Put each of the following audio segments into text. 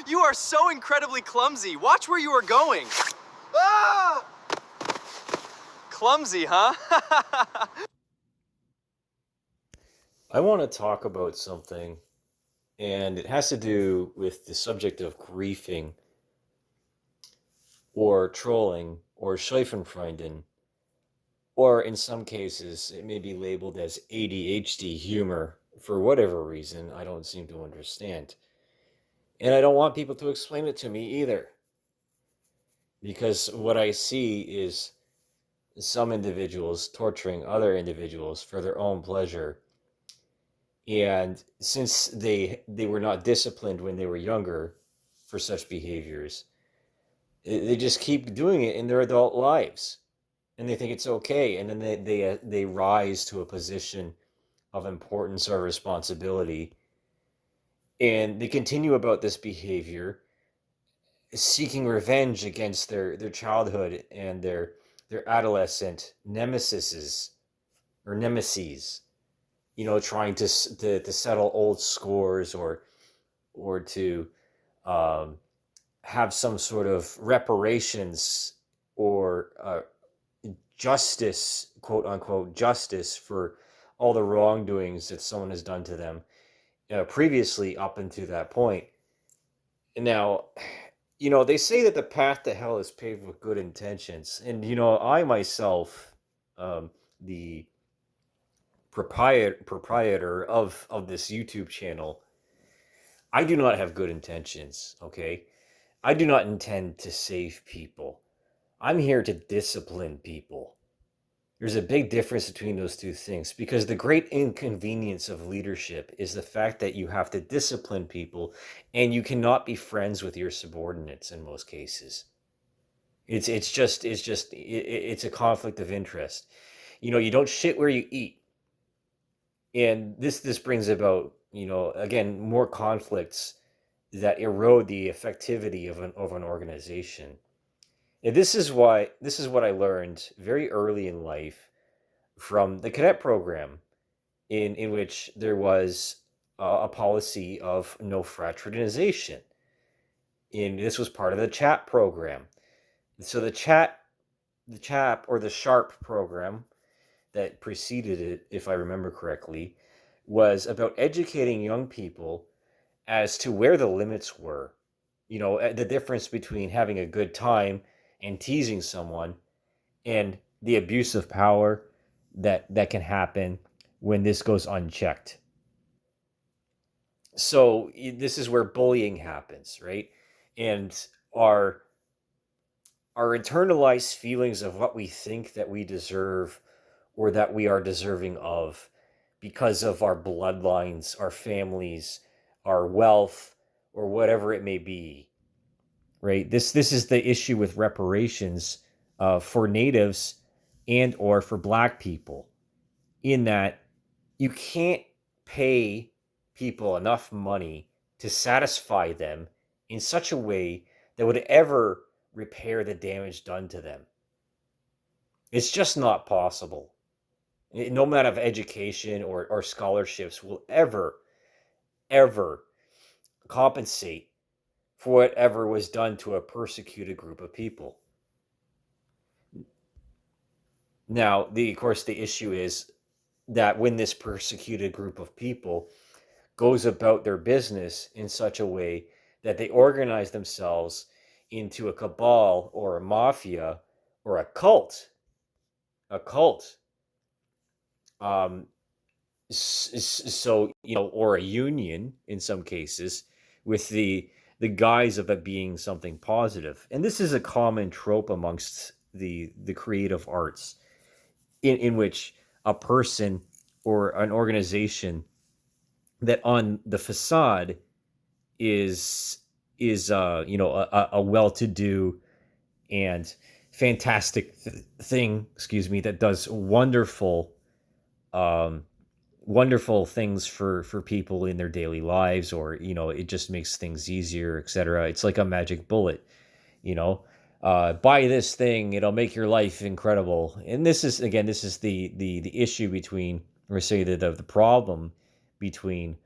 You are so incredibly clumsy. Watch where you are going. Ah! Clumsy, huh? I want to talk about something, and it has to do with the subject of griefing, or trolling, or Schadenfreunden, or in some cases, it may be labeled as ADHD humor for whatever reason I don't seem to understand. And I don't want people to explain it to me either, because what I see is some individuals torturing other individuals for their own pleasure. And since they were not disciplined when they were younger for such behaviors, they just keep doing it in their adult lives, and they think it's okay, and then they rise to a position of importance or responsibility, and they continue about this behavior, seeking revenge against their childhood and their adolescent nemesis, trying to settle old scores, or to um, have some sort of reparations, or justice, quote unquote, justice for all the wrongdoings that someone has done to them previously up until that point. Now, they say that the path to hell is paved with good intentions. And, I myself, the proprietor of this YouTube channel, I do not have good intentions, okay? I do not intend to save people. I'm here to discipline people. There's a big difference between those two things, because the great inconvenience of leadership is the fact that you have to discipline people, and you cannot be friends with your subordinates in most cases. It's a conflict of interest. You don't shit where you eat. And this brings about, again, more conflicts that erode the effectivity of an organization. And this is what I learned very early in life from the cadet program, in which there was a policy of no fraternization. And this was part of the CHAP program. So the CHAP, or the SHARP program that preceded it, if I remember correctly, was about educating young people as to where the limits were. The difference between having a good time and teasing someone, and the abuse of power that can happen when this goes unchecked. So this is where bullying happens, right? And our our internalized feelings of what we think that we deserve, or that we are deserving of, because of our bloodlines, our families, our wealth, or whatever it may be, right? This is the issue with reparations for natives and or for black people, in that you can't pay people enough money to satisfy them in such a way that would ever repair the damage done to them. It's just not possible. No amount of education or scholarships will ever compensate for whatever was done to a persecuted group of people. Now, of course, the issue is that when this persecuted group of people goes about their business in such a way that they organize themselves into a cabal, or a mafia, or a cult, um, so, or a union in some cases, with the guise of it being something positive. And this is a common trope amongst the creative arts, in which a person or an organization that on the facade is a well-to-do and fantastic thing, excuse me, that does um wonderful things for people in their daily lives, or it just makes things easier, etc. It's like a magic bullet, you know buy this thing, it'll make your life incredible. And this is the issue between, or say the problem between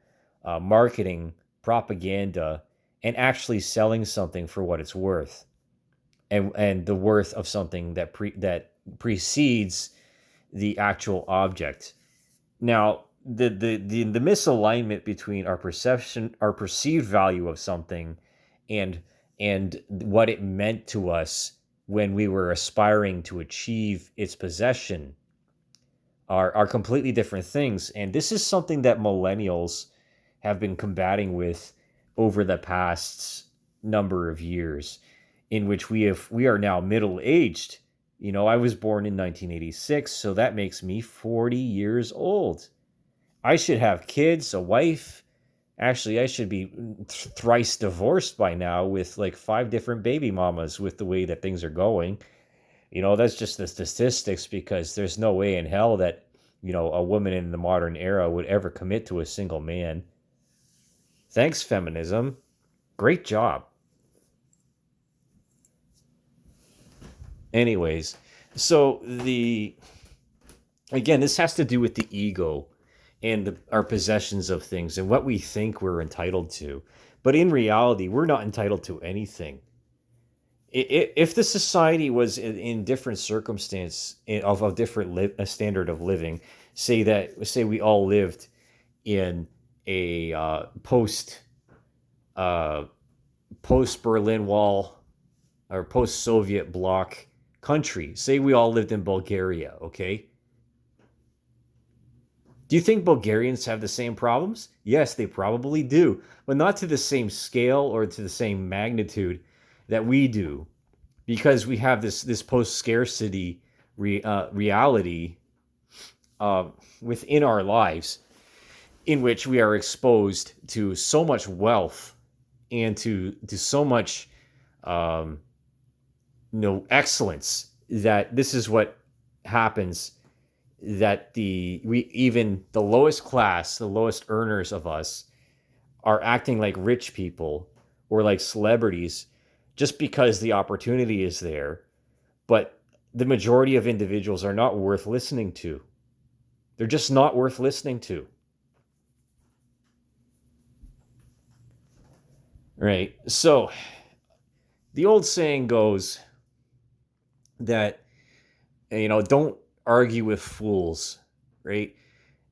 marketing, propaganda, and actually selling something for what it's worth, and the worth of something that precedes the actual object. Now, the misalignment between our perception, our perceived value of something, and what it meant to us when we were aspiring to achieve its possession are completely different things. And this is something that millennials have been combating with over the past number of years, in which we are now middle aged. You know, I was born in 1986, so that makes me 40 years old. I should have kids, a wife. Actually, I should be thrice divorced by now, with like 5 different baby mamas, with the way that things are going. You know, that's just the statistics, because there's no way in hell that, you know, a woman in the modern era would ever commit to a single man. Thanks, feminism. Great job. Anyways, so again, this has to do with the ego and our possessions of things and what we think we're entitled to. But in reality, we're not entitled to anything. If the society was in different circumstance of a different standard of living, say we all lived in a uh, post Berlin Wall or post Soviet bloc country, say we all lived in Bulgaria, okay? Do you think Bulgarians have the same problems? Yes, they probably do, but not to the same scale or to the same magnitude that we do, because we have this post scarcity reality within our lives, in which we are exposed to so much wealth and to so much excellence, that this is what happens, that even the lowest class, the lowest earners of us, are acting like rich people or like celebrities just because the opportunity is there. But the majority of individuals are not worth listening to. They're just not worth listening to. Right? So the old saying goes that, don't argue with fools, right?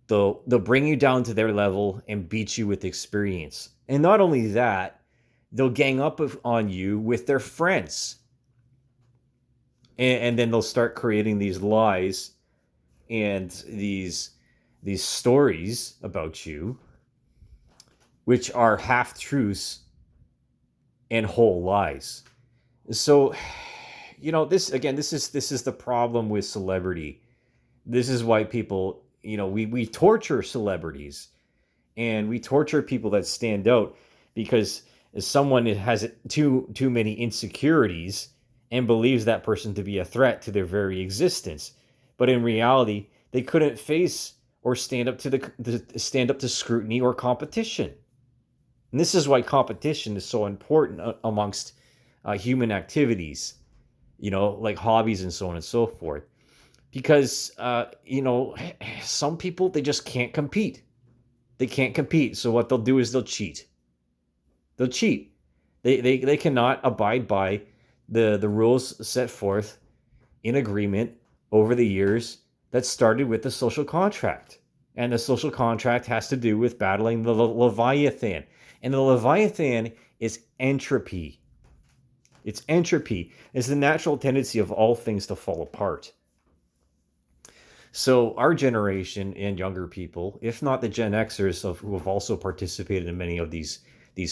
They'll bring you down to their level and beat you with experience. And not only that, they'll gang up on you with their friends. And then they'll start creating these lies and these stories about you, which are half truths and whole lies. So, this is the problem with celebrity. This is why people, we torture celebrities, and we torture people that stand out, because someone has too many insecurities and believes that person to be a threat to their very existence. But in reality, they couldn't face or stand up to scrutiny or competition. And this is why competition is so important amongst human activities, like hobbies and so on and so forth. Because, some people, they just can't compete. They can't compete. So what they'll do is they'll cheat. They'll cheat. They cannot abide by the rules set forth in agreement over the years that started with the social contract. And the social contract has to do with battling the Leviathan. And the Leviathan is entropy. It's entropy. It's the natural tendency of all things to fall apart. So our generation and younger people, if not the Gen Xers who have also participated in many of these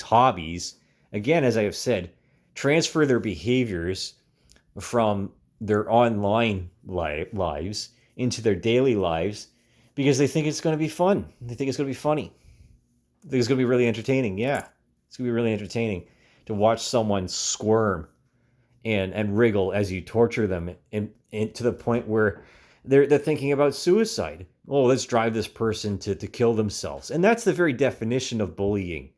hobbies, again, as I have said, transfer their behaviors from their online lives into their daily lives, because they think it's going to be fun. They think it's going to be funny. I think it's going to be really entertaining. Yeah, it's going to be really entertaining to watch someone squirm and wriggle as you torture them, and to the point where they're thinking about suicide. Oh, let's drive this person to kill themselves. And that's the very definition of bullying.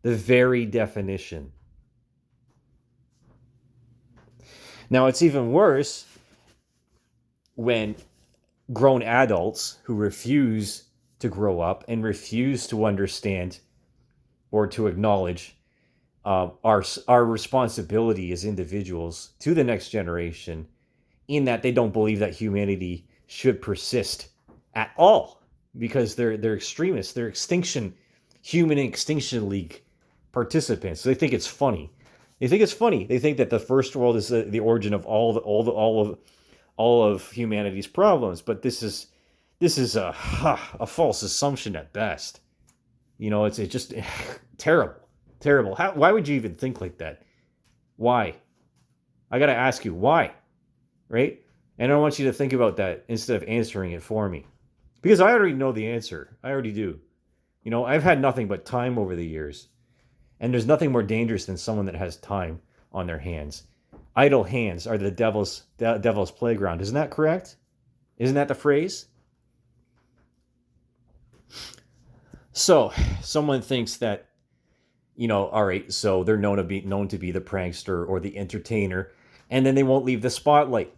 The very definition. Now, it's even worse when grown adults who refuse to grow up and refuse to understand or to acknowledge our responsibility as individuals to the next generation, in that they don't believe that humanity should persist at all, because they're extremists. They're human extinction league participants. So they think it's funny. They think it's funny. They think that the first world is the origin of all of humanity's problems. But this is a false assumption at best. It's just terrible. Terrible. Why would you even think like that? Why? I got to ask you, why? Right? And I want you to think about that instead of answering it for me. Because I already know the answer. I already do. I've had nothing but time over the years. And there's nothing more dangerous than someone that has time on their hands. Idle hands are the devil's playground. Isn't that correct? Isn't that the phrase? So, someone thinks that, all right, so they're known to be the prankster or the entertainer, and then they won't leave the spotlight.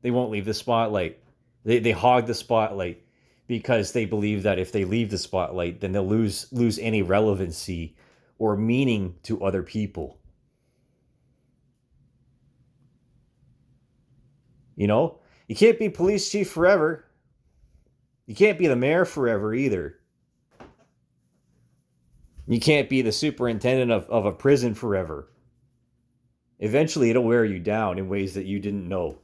They won't leave the spotlight. They hog the spotlight because they believe that if they leave the spotlight, then they'll lose any relevancy or meaning to other people. You can't be police chief forever. You can't be the mayor forever either. You can't be the superintendent of a prison forever. Eventually, it'll wear you down in ways that you didn't know.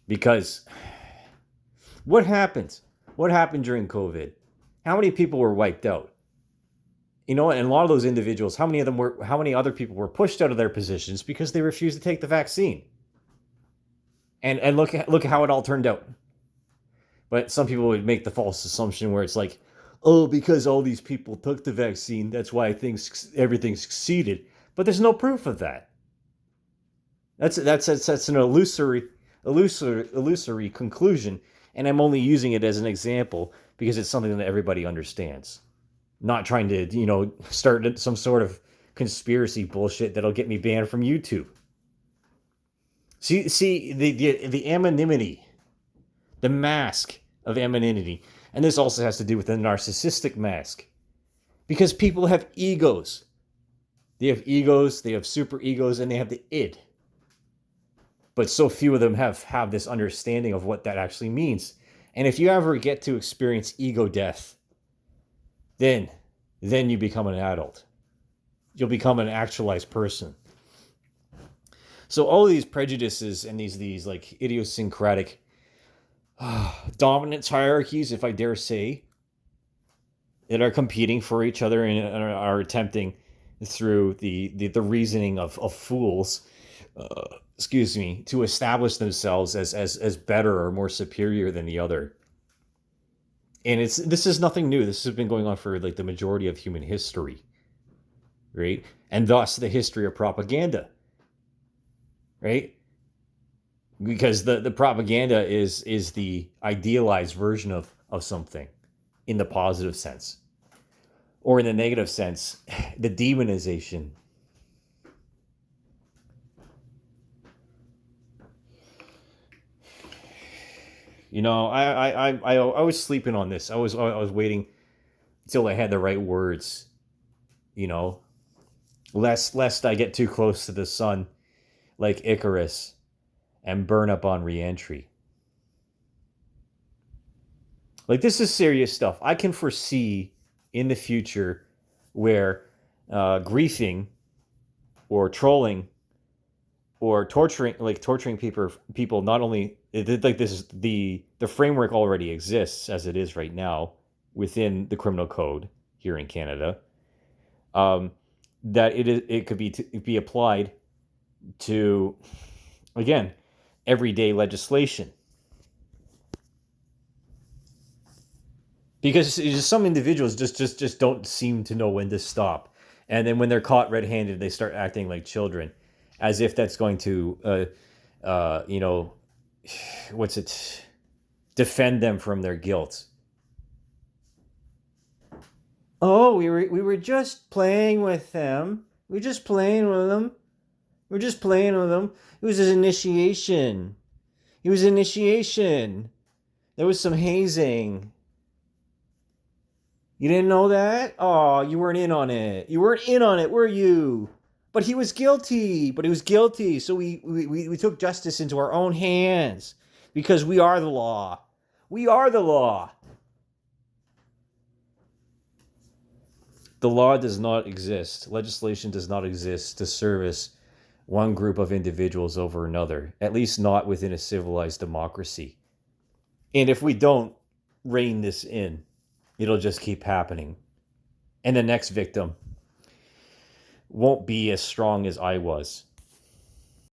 Because what happened? What happened during COVID? How many people were wiped out? And a lot of those individuals, how many other people were pushed out of their positions because they refused to take the vaccine? And look how it all turned out. But some people would make the false assumption where it's like, oh, because all these people took the vaccine, that's why everything succeeded. But there's no proof of that. That's an illusory conclusion, and I'm only using it as an example because it's something that everybody understands. Not trying to, start some sort of conspiracy bullshit that'll get me banned from YouTube. See the anonymity, the mask of anonymity. And this also has to do with the narcissistic mask. Because people have egos. They have egos, they have super egos, and they have the id. But so few of them have this understanding of what that actually means. And if you ever get to experience ego death, then you become an adult. You'll become an actualized person. So all of these prejudices and these like idiosyncratic dominance hierarchies, if I dare say, that are competing for each other and are attempting through the reasoning of fools, to establish themselves as better or more superior than the other. And this is nothing new. This has been going on for like the majority of human history, right? And thus the history of propaganda, right? Because the propaganda is the idealized version of something in the positive sense. Or in the negative sense, the demonization. I was sleeping on this. I was waiting until I had the right words, lest I get too close to the sun like Icarus and burn up on re-entry. Like, this is serious stuff. I can foresee in the future where griefing or trolling or torturing people not only, like, this is the framework already exists as it is right now within the criminal code here in Canada, that it could be applied to, again, everyday legislation. Because some individuals just don't seem to know when to stop. And then when they're caught red-handed, they start acting like children, as if that's going to, defend them from their guilt. Oh, we were just playing with them. We were just playing with them. We're just playing with them. It was an initiation. There was some hazing. You didn't know that? Oh, you weren't in on it. You weren't in on it, were you? But he was guilty. But he was guilty. So we took justice into our own hands because we are the law. We are the law. The law does not exist. Legislation does not exist to service one group of individuals over another, at least not within a civilized democracy. And if we don't rein this in, it'll just keep happening. And the next victim won't be as strong as I was.